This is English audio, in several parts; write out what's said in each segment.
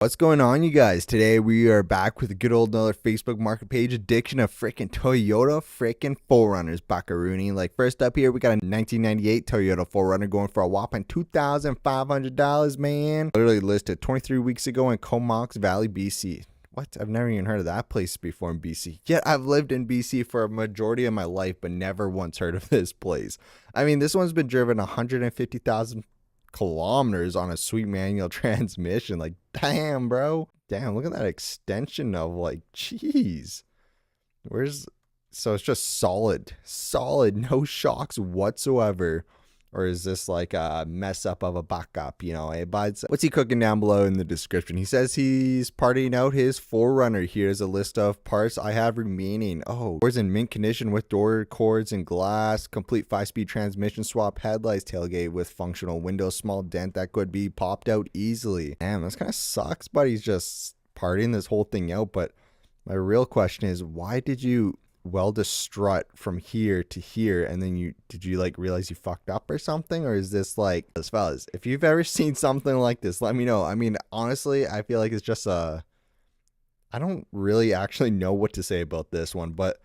What's going on, you guys? Today we are back with a good old another Facebook market page addiction of freaking Toyota freaking 4runners, buckaroonie. Like, first up here, we got a 1998 Toyota 4runner going for a whopping $2,500, man. Literally listed 23 weeks ago in Comox Valley, BC. What? I've never even heard of that place before in BC. Yet I've lived in BC for a majority of my life, but never once heard of this place. I mean, this one's been driven 150,000 kilometers on a sweet manual transmission. Like, damn, bro. Damn, look at that extension of, like, jeez. So it's just solid, no shocks whatsoever. Or is this like a mess up of a backup, you know, eh, buds? What's he cooking down below in the description? He says he's partying out his 4runner. Here's a list of parts I have remaining. Oh, doors in mint condition with door cords and glass, complete 5-speed transmission swap, headlights, tailgate with functional windows, small dent that could be popped out easily. Damn, this kind of sucks, but he's just partying this whole thing out. But my real question is, why did you weld a strut from here to here, and then did you like realize you fucked up or something? Or is this like, as fellas, if you've ever seen something like this, let me know. I mean, honestly, I feel like it's just I don't really actually know what to say about this one, but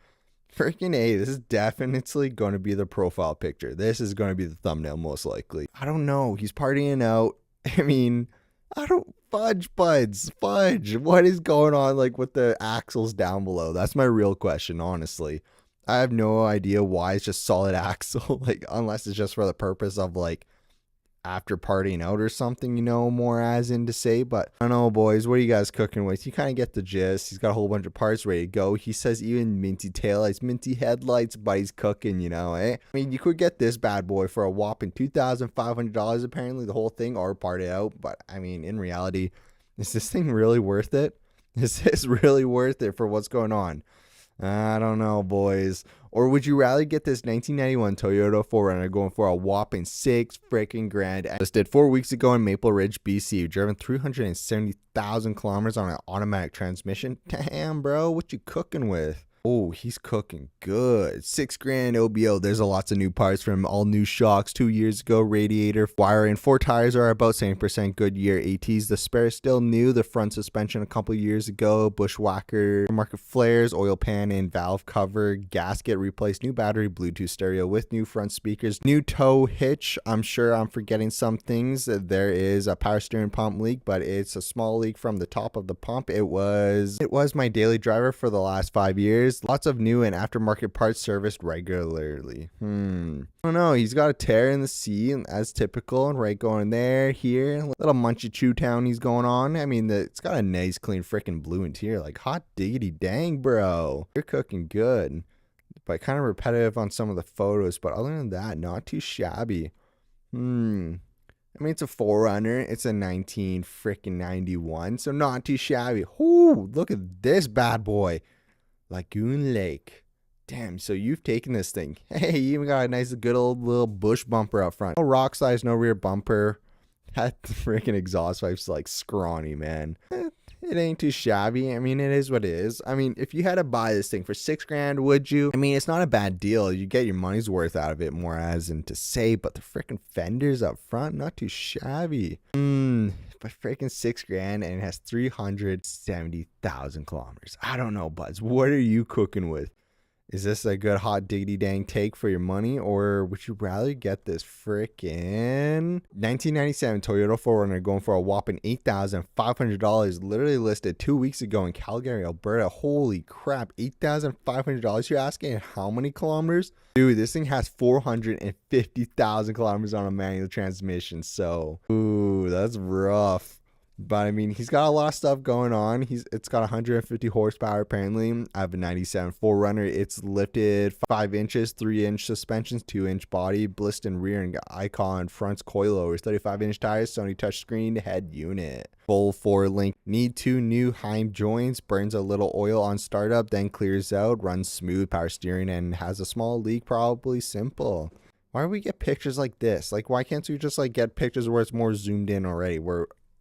freaking A, this is definitely going to be the profile picture. This is going to be the thumbnail most likely. I don't know, he's partying out. I mean, I don't fudge, buds, fudge. What is going on, like, with the axles down below? That's my real question, honestly. I have no idea why it's just solid axle, like, unless it's just for the purpose of, like, after partying out or something, you know, more as in to say. But I don't know, boys, what are you guys cooking with? You kind of get the gist. He's got a whole bunch of parts ready to go. He says even minty taillights, minty headlights, but he's cooking, you know, eh? I mean, you could get this bad boy for a whopping $2,500, apparently, the whole thing, or party out. But I mean, in reality, is this thing really worth it? Is this really worth it for what's going on? I don't know, boys. Or would you rather get this 1991 Toyota 4runner going for a whopping $6 freaking grand? Listed 4 weeks ago in Maple Ridge, BC. Driven 370,000 kilometers on an automatic transmission. Damn, bro, what you cooking with? Oh, he's cooking good. $6 grand OBO. There's a lots of new parts from all new shocks 2 years ago. Radiator, wiring, 4 tires are about 70% Goodyear ATs. The spare is still new. The front suspension a couple years ago. Bushwhacker, market flares, oil pan and valve cover, gasket replaced, new battery, Bluetooth stereo with new front speakers, new tow hitch. I'm sure I'm forgetting some things. There is a power steering pump leak, but it's a small leak from the top of the pump. It was my daily driver for the last 5 years. Lots of new and aftermarket parts serviced regularly. I don't know. He's got a tear in the seat as typical, right? Going there, here, little munchy chew town he's going on. I mean, it's got a nice, clean freaking blue interior. Like, hot diggity dang, bro. You're cooking good. But kind of repetitive on some of the photos. But other than that, not too shabby. I mean, it's a 4runner. It's a 1991, so not too shabby. Ooh, look at this bad boy. Lagoon Lake. Damn, so you've taken this thing. Hey, you even got a nice good old little bush bumper up front. No rock size, no rear bumper. That freaking exhaust pipe's like scrawny, man. It ain't too shabby. I mean, it is what it is. I mean, if you had to buy this thing for $6 grand, would you? I mean, it's not a bad deal. You get your money's worth out of it, more as in to say, but the freaking fenders up front, not too shabby. But freaking $6 grand, and it has 370,000 kilometers. I don't know, buds. What are you cooking with? Is this a good hot diggity dang take for your money, or would you rather get this freaking 1997 Toyota 4runner going for a whopping $8,500? Literally listed 2 weeks ago in Calgary, Alberta. Holy crap, $8,500. You're asking how many kilometers? Dude, this thing has 450,000 kilometers on a manual transmission. So, ooh, that's rough. But I mean, he's got a lot of stuff going on. It's got 150 horsepower apparently. I have a 97 4runner. It's lifted 5 inches, 3-inch suspensions, 2-inch body, Bliston rear and icon fronts, coilovers, 35-inch tires, Sony touchscreen head unit. Full 4-link. Need 2 new Heim joints. Burns a little oil on startup, then clears out. Runs smooth, power steering, and has a small leak. Probably simple. Why do we get pictures like this? Like, why can't we just like get pictures where it's more zoomed in already?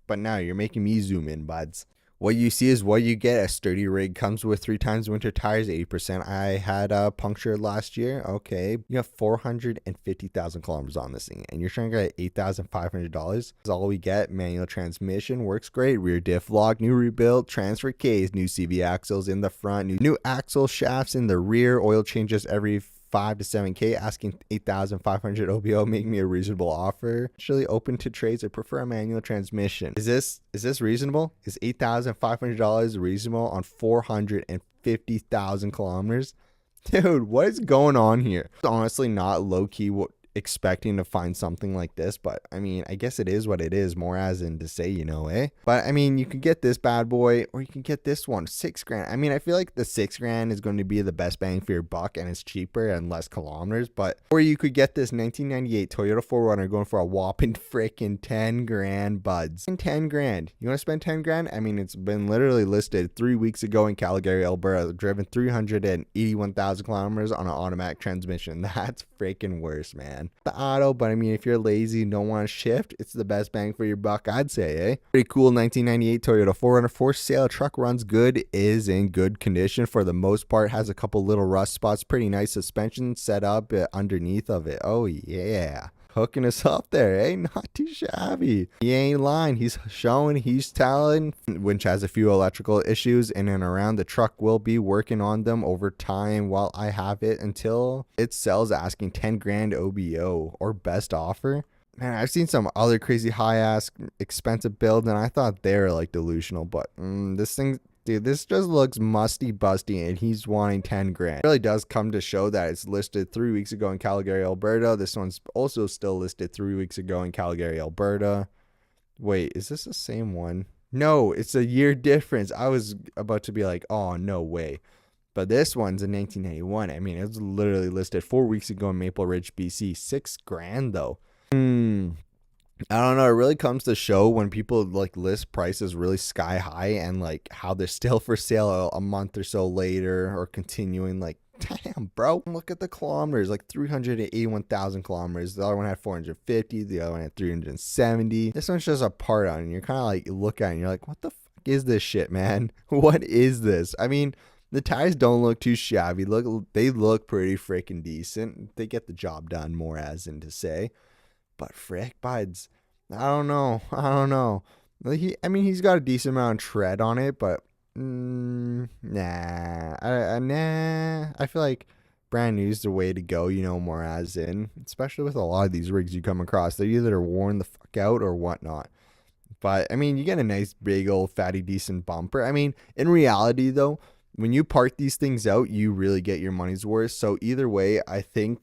But now you're making me zoom in, buds. What you see is what you get. A sturdy rig comes with 3 times winter tires, 80%. I had punctured last year. Okay, you have 450,000 kilometers on this thing, and you're trying to get $8,500. That's all we get. Manual transmission works great. Rear diff lock, new rebuild, transfer case, new CV axles in the front, new axle shafts in the rear, oil changes every 5 to 7K, asking 8,500 OBO. Make me a reasonable offer. Actually open to trades. I prefer a manual transmission. Is this reasonable? Is $8,500 reasonable on 450,000 kilometers? Dude, what is going on here? It's honestly not low key what expecting to find something like this, but I mean, I guess it is what it is, more as in to say, but I mean, you could get this bad boy or you can get this one, $6,000. I mean, I feel like the $6,000 is going to be the best bang for your buck, and it's cheaper and less kilometers. But or you could get this 1998 Toyota 4Runner going for a whopping freaking $10,000, buds. And $10,000, you want to spend $10,000? I mean, it's been literally listed 3 weeks ago in Calgary, Alberta, driven 381,000 kilometers on an automatic transmission. That's freaking worse, man. The auto, but I mean, if you're lazy, don't want to shift, it's the best bang for your buck, I'd say, eh? Pretty cool 1998 Toyota 4Runner for sale. Truck runs good, is in good condition for the most part, has a couple little rust spots, pretty nice suspension set up underneath of it. Oh yeah, hooking us up there, eh? Not too shabby. He ain't lying. He's showing, he's telling. Winch has a few electrical issues in and around. The truck will be working on them over time while I have it until it sells, asking $10,000 OBO or best offer. Man, I've seen some other crazy high ass expensive build and I thought they were like delusional, but this thing, dude, this just looks musty busty and he's wanting $10,000. It really does come to show that it's listed 3 weeks ago in Calgary, Alberta. This one's also still listed 3 weeks ago in Calgary, Alberta. Wait, is this the same one? No, it's a year difference. I was about to be like, oh, no way. But this one's in 1991. I mean, it was literally listed 4 weeks ago in Maple Ridge, BC. $6,000 though. I don't know. It really comes to show when people like list prices really sky high and like how they're still for sale a month or so later or continuing. Like, damn, bro, look at the kilometers, like 381,000 kilometers. The other one had 450. The other one had 370. This one's just a part on it. And you're kind of like, you look at it and you're like, what the fuck is this shit, man? What is this? I mean, the tires don't look too shabby. They look pretty freaking decent. They get the job done, more as in to say. But frick, buds, I don't know. I mean, he's got a decent amount of tread on it, but nah. I feel like brand new is the way to go, more as in, especially with a lot of these rigs you come across. They're either worn the fuck out or whatnot. But, I mean, you get a nice, big, old, fatty, decent bumper. I mean, in reality, though, when you park these things out, you really get your money's worth. So either way, I think,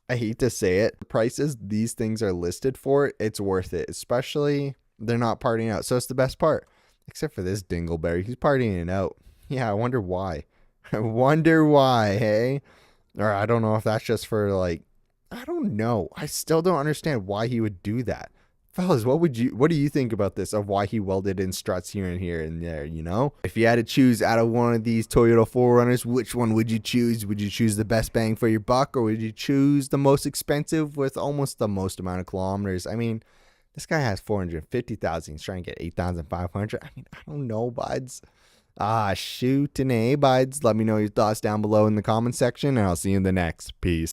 I hate to say it, the prices these things are listed for, it's worth it. Especially, they're not partying out. So it's the best part. Except for this dingleberry. He's partying it out. Yeah, I wonder why. I wonder why, hey? Or I don't know if that's just for, like, I don't know. I still don't understand why he would do that. Fellas, what do you think about this, of why he welded in struts here and there, If you had to choose out of one of these Toyota 4Runners, which one would you choose? Would you choose the best bang for your buck, or would you choose the most expensive with almost the most amount of kilometers? I mean, this guy has 450,000. He's trying to get 8,500. I mean, I don't know, buds. Shoot an A, buds. Let me know your thoughts down below in the comment section, and I'll see you in the next. Peace.